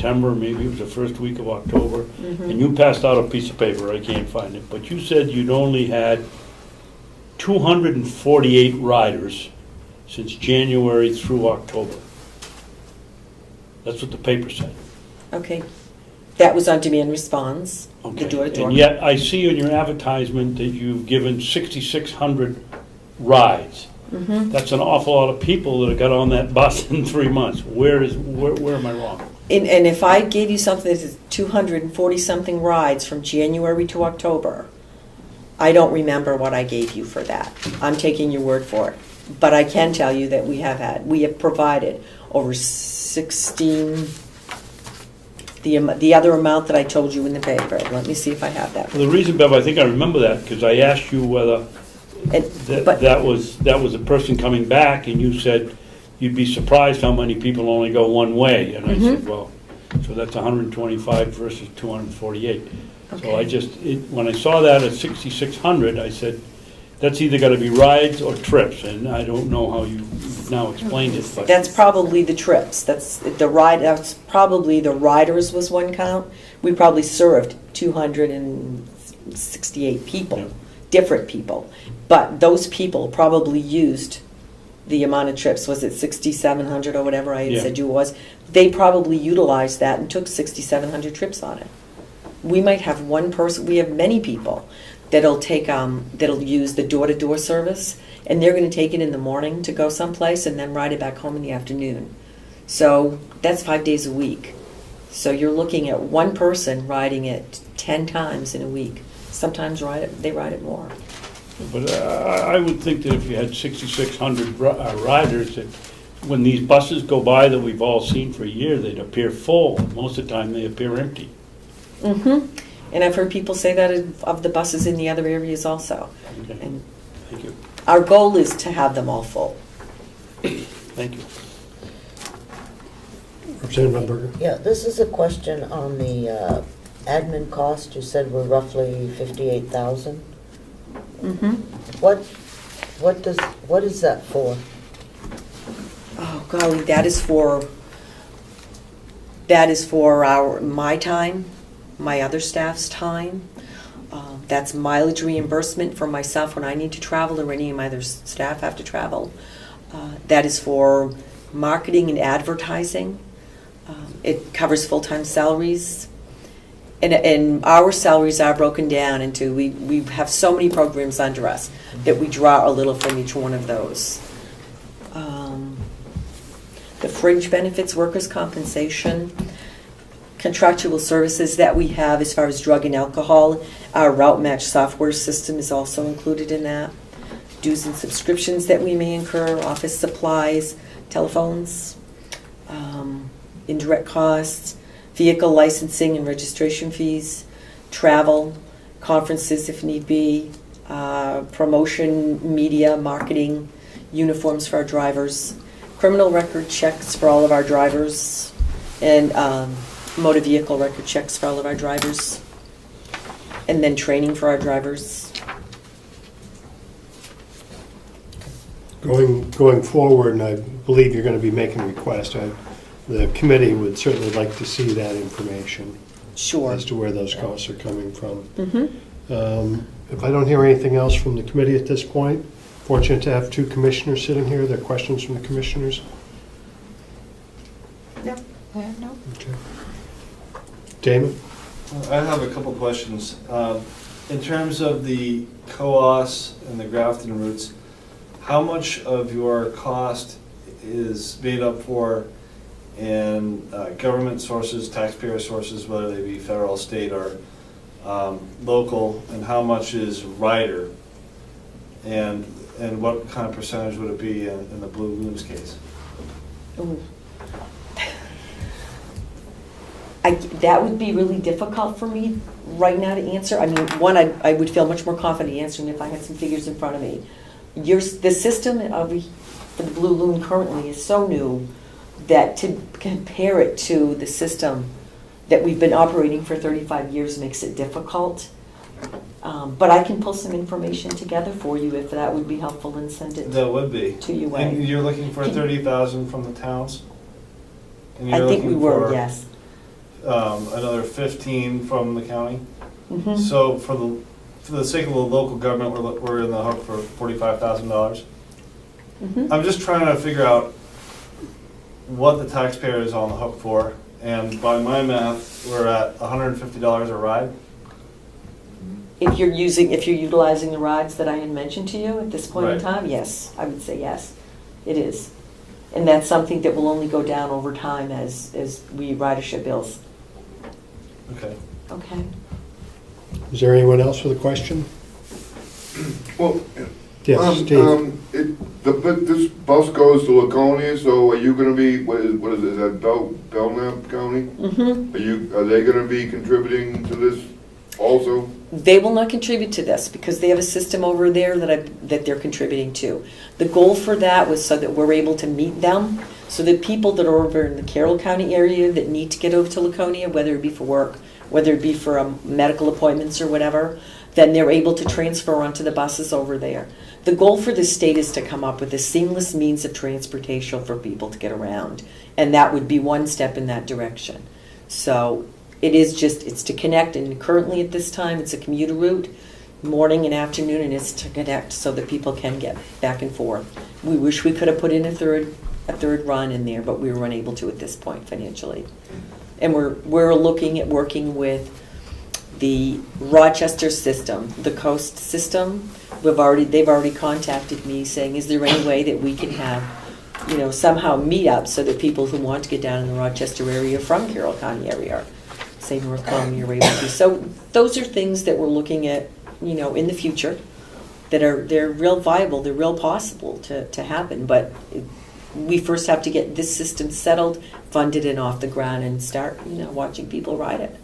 September, maybe it was the first week of October, and you passed out a piece of paper, I can't find it, but you said you'd only had 248 riders since January through October. That's what the paper said. Okay. That was on demand response, the Okay. door-to-door. And yet, I see in your advertisement that you've given 6,600 rides. That's an awful lot of people that have got on that bus in 3 months. Where am I wrong? And if I gave you something that is 240-something rides from January to October, I don't remember what I gave you for that. I'm taking your word for it. But I can tell you that we have provided over 16, the other amount that I told you in the paper. Let me see if I have that. Well, the reason, Bev, I think I remember that, because I asked you whether that was a person coming back, and you said you'd be surprised how many people only go one way. And I said, well, so that's 125 versus 248. Okay. So when I saw that at 6,600, I said, that's either got to be rides or trips, and I don't know how you now explained it. But That's probably the trips. That's probably the riders was one count. We probably served 268 people, Yeah. different people. But those people probably used the amount of trips. Was it 6,700 or whatever I had Yeah. said you was? They probably utilized that and took 6,700 trips on it. We might have one person. We have many people that'll use the door-to-door service, and they're going to take it in the morning to go someplace and then ride it back home in the afternoon. So that's 5 days a week. So you're looking at one person riding it 10 times in a week. Sometimes they ride it more. But I would think that if you had 6,600 riders, that when these buses go by that we've all seen for a year, they'd appear full. Most of the time, they appear empty. And I've heard people say that of the buses in the other areas also. Okay. And Thank you. our goal is to have them all full. Thank you. Representative Berger. Yeah, this is a question on the admin cost. You said we're roughly 58,000. What is that for? Oh golly, that is for my time, my other staff's time. That's mileage reimbursement for myself when I need to travel or any of my other staff have to travel. That is for marketing and advertising. It covers full-time salaries. And our salaries are broken down into, we have so many programs under us that we draw a little from each one of those. The fringe benefits, workers' compensation, contractual services that we have as far as drug and alcohol. Our route match software system is also included in that. Dues and subscriptions that we may incur, office supplies, telephones, indirect costs, vehicle licensing and registration fees, travel, conferences if need be, promotion, media, marketing, uniforms for our drivers, criminal record checks for all of our drivers, and motor vehicle record checks for all of our drivers, and then training for our drivers. Going forward, and I believe you're going to be making a request, the committee would certainly like to see that information. Sure. As to where those costs are coming from. If I don't hear anything else from the committee at this point, fortunate to have two commissioners sitting here. Are there questions from the commissioners? No, no. Okay. Damon? I have a couple questions. In terms of the COOS and the Grafton routes, how much of your cost is made up for in government sources, taxpayer sources, whether they be federal, state, or local, and how much is rider? And what kind of percentage would it be in the Blue Loons case? Ooh. That would be really difficult for me right now to answer. I mean, one, I would feel much more confident answering if I had some figures in front of me. The system for the Blue Loon currently is so new that to compare it to the system that we've been operating for 35 years makes it difficult. But I can pull some information together for you if that would be helpful and send it That would be. to you. And you're looking for 30,000 from the towns? And I you're think we looking were, for yes. another 15 from the county. Mhm. So for the sake of the local government, we're in the hook for $45,000. Mhm. I'm just trying to figure out what the taxpayer is on the hook for, and by my math, we're at $150 a ride. If you're utilizing the rides that I had mentioned to you at this point in Right. time, yes, I would say yes, it is. And that's something that will only go down over time as we ridership bills. Okay. Okay? Is there anyone else with a question? Well, Yes, Steve? this bus goes to Laconia, so are you gonna be, what is it, that Belknap County? Mm-hmm. Are they gonna be contributing to this also? They will not contribute to this because they have a system over there that they're contributing to. The goal for that was so that we're able to meet them, so that people that are over in the Carroll County area that need to get over to Laconia, whether it be for work, whether it be for medical appointments or whatever, then they're able to transfer onto the buses over there. The goal for the state is to come up with a seamless means of transportation for people to get around, and that would be one step in that direction. So it's to connect, and currently at this time, it's a commuter route, morning and afternoon, and it's to connect so that people can get back and forth. We wish we could have put in a third run in there, but we were unable to at this point financially. And we're looking at working with the Rochester system, the Coast system. They've already contacted me saying, is there any way that we can have, somehow meet up so that people who want to get down in the Rochester area from Carroll County area, say North County, are able to. So those are things that we're looking at, in the future, they're real viable, they're real possible to happen. But we first have to get this system settled, funded, and off the ground, and start, watching people ride it,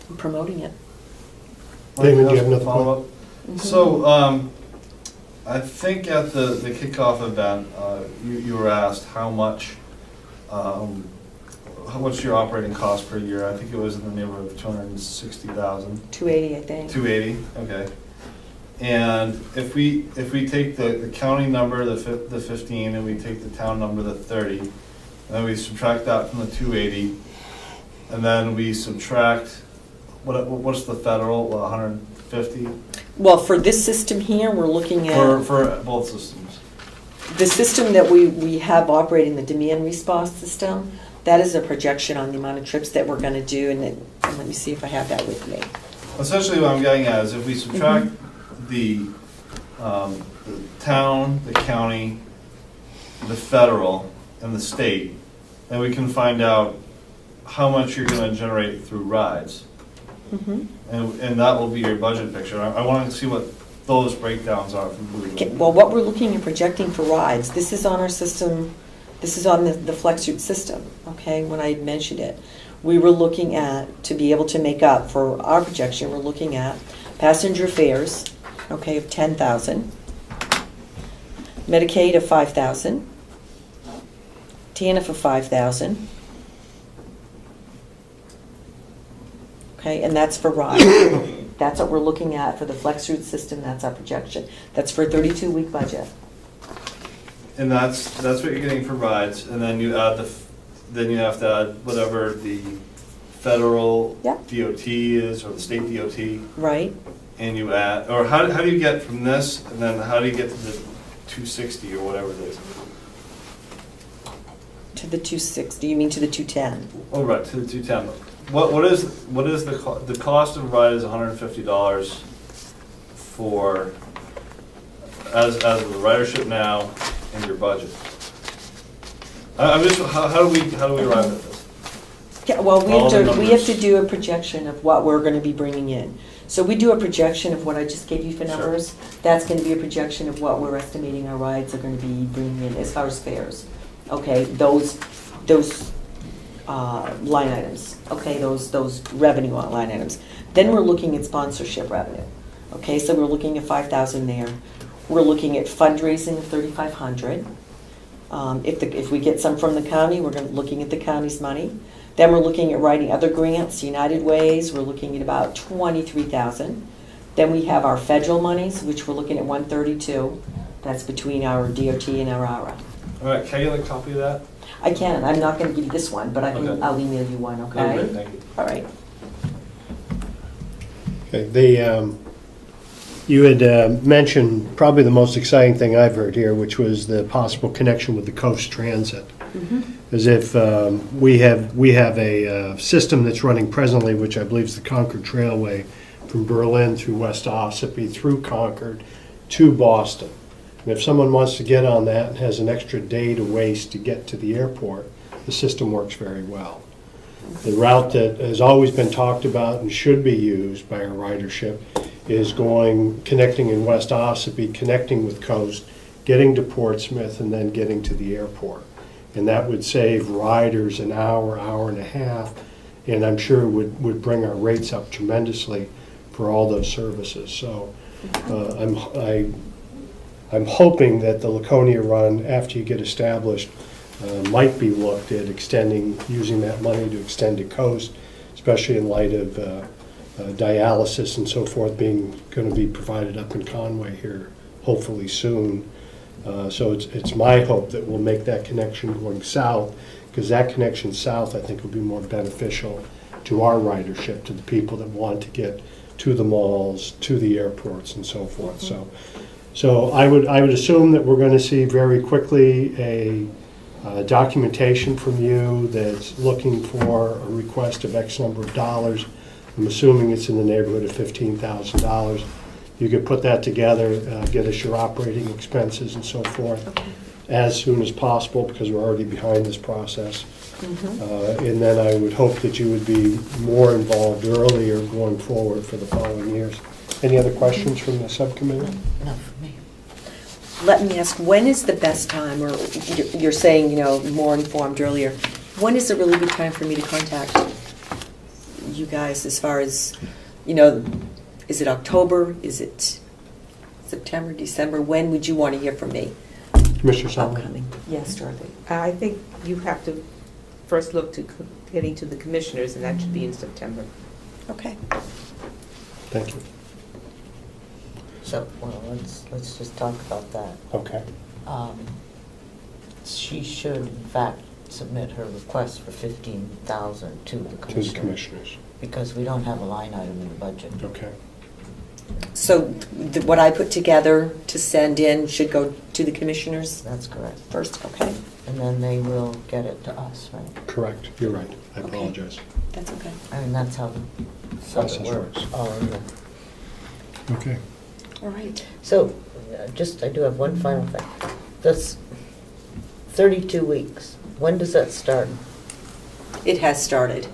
and promoting it. Damon, do you have another follow-up? Mhm. So, I think at the kickoff event, you were asked how much, what's your operating cost per year? I think it was in the neighborhood of 260,000. 280, I think. 280, okay. And if we take the county number, the 15, and we take the town number, the 30, and then we subtract that from the 280, and then we subtract, what's the federal, 150? Well, for this system here, we're looking at For both systems. the system that we have operating, the demand response system. That is a projection on the amount of trips that we're going to do, and let me see if I have that with me. Essentially what I'm getting at is if we subtract the town, the county, the federal, and the state, then we can find out how much you're going to generate through rides. And that will be your budget picture. I want to see what those breakdowns are from Blue. Okay, well, what we're looking at projecting for rides, this is on our system, this is on the flex route system, okay, when I mentioned it. We were looking at, to be able to make up for our projection, we're looking at passenger fares, okay, of 10,000, Medicaid of 5,000, TANF of 5,000, okay, and that's for rides. That's what we're looking at for the flex route system, that's our projection. That's for a 32-week budget. And that's what you're getting for rides, and then you add then you have to add whatever the federal Yep. DOT is, or the state DOT, Right? and you add, or how do you get from this, and then how do you get to the 260 or whatever it is? To the 260, you mean to the 210? Oh, right, to the 210. What is the cost of a ride is $150 for as of the ridership now in your budget. I'm just how do we arrive at this? Yeah, well, All the we have numbers. to do a projection of what we're gonna be bringing in. So we do a projection of what I just gave you for Sure. numbers. That's gonna be a projection of what we're estimating our rides are gonna be bringing in as far as fares. Okay, those line items, okay, those revenue line items. Then we're looking at sponsorship revenue. Okay, so we're looking at 5,000 there. We're looking at fundraising of 3,500. If we get some from the county, we're looking at the county's money. Then we're looking at writing other grants, United Ways, we're looking at about 23,000. Then we have our federal monies, which we're looking at 132. That's between our DOT and our ARA. All right, can I get a copy of that? I can, I'm not gonna give you this one, but Okay. I'll email you one, okay? Okay, thank you. All right. Okay, you had mentioned probably the most exciting thing I've heard here, which was the possible connection with the Coast Transit. As if we have a system that's running presently, which I believe is the Concord Trailway, from Berlin through West Ossipee, through Concord to Boston. And if someone wants to get on that and has an extra day to waste to get to the airport, the system works very well. The route that has always been talked about and should be used by our ridership is connecting in West Ossipee, connecting with Coast, getting to Portsmouth, and then getting to the airport. And that would save riders an hour, hour and a half, and I'm sure would bring our rates up tremendously for all those services. So I'm hoping that the Laconia run, after you get established, might be looked at using that money to extend to Coast, especially in light of dialysis and so forth going to be provided up in Conway here, hopefully soon. So it's my hope that we'll make that connection going south, because that connection south, I think, will be more beneficial to our ridership, to the people that want to get to the malls, to the airports, and so forth. So I would assume that we're going to see very quickly a documentation from you that's looking for a request of X number of dollars. I'm assuming it's in the neighborhood of $15,000. You could put that together, get us your operating expenses and so forth as soon as possible, because we're already behind this process. And then I would hope that you would be more involved earlier going forward for the following years. Any other questions from the subcommittee? No, for me. Let me ask, when is the best time, or you're saying, more informed earlier, when is a really good time for me to contact you guys as far as, is it October? Is it September, December? When would you want to hear from me? Commissioner Sullivan? Upcoming. Yes, Dorothy. I think you have to first look to getting to the commissioners, and that should be in September. Okay. Thank you. So, well, let's just talk about that. Okay. She should, in fact, submit her request for $15,000 to the To the commissioner, commissioners. because we don't have a line item in the budget. Okay. So what I put together to send in should go to the commissioners That's correct. first, okay? And then they will get it to us, right? Correct. You're right. I Okay. apologize. That's okay. I mean, that's how Process it works. works. All in the- Okay. All right. So, I do have one final thing. That's 32 weeks. When does that start? It has started.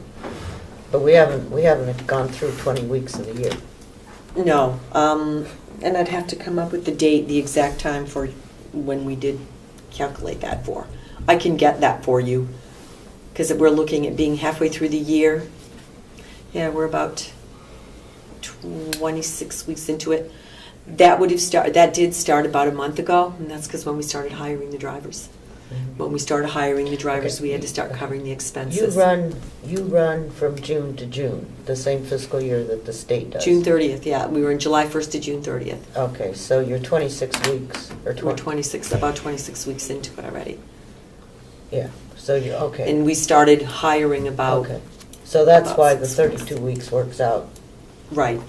But we haven't gone through 20 weeks of the year. No, and I'd have to come up with the date, the exact time for when we did calculate that for. I can get that for you, because we're looking at being halfway through the year. Yeah, we're about 26 weeks into it. That did start about a month ago, and that's because when we started hiring the drivers. When we started hiring the drivers, Okay. we had to start covering the expenses. You run from June to June, the same fiscal year that the state does. June 30th, yeah. We were in July 1st to June 30th. Okay, so you're 26 weeks, or We're 20. about 26 weeks into it already. Yeah, so you're, okay. And we started hiring about, Okay, so that's about why the 6 weeks. 32 weeks works out. right,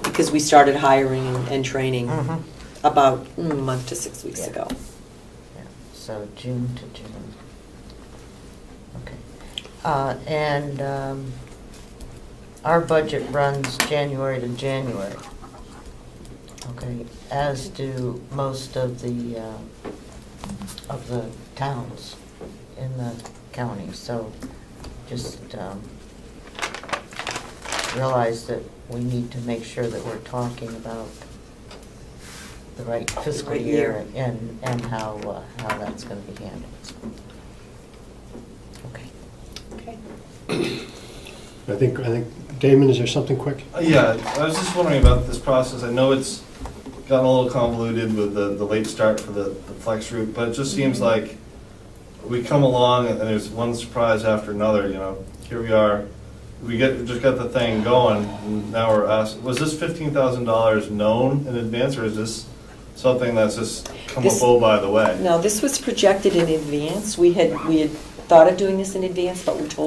because we started hiring and training Mhm. about a month to 6 weeks Yeah. ago. Yeah, so June to June. Okay. And our budget runs January to January. Okay, as do most of the towns in the county. So just realize that we need to make sure that we're talking about the right fiscal right year year. and how that's going to be handled. Okay. Okay. I think, Damon, is there something quick? Yeah, I was just wondering about this process. I know it's gotten a little convoluted with the late start for the flex route, but it just seems like we come along and there's one surprise after another, Here we are, just got the thing going, and now we're asked, was this $15,000 known in advance, or is this something that's just come up This- by the way? No, this was projected in advance. We had thought of doing this in advance, but we're told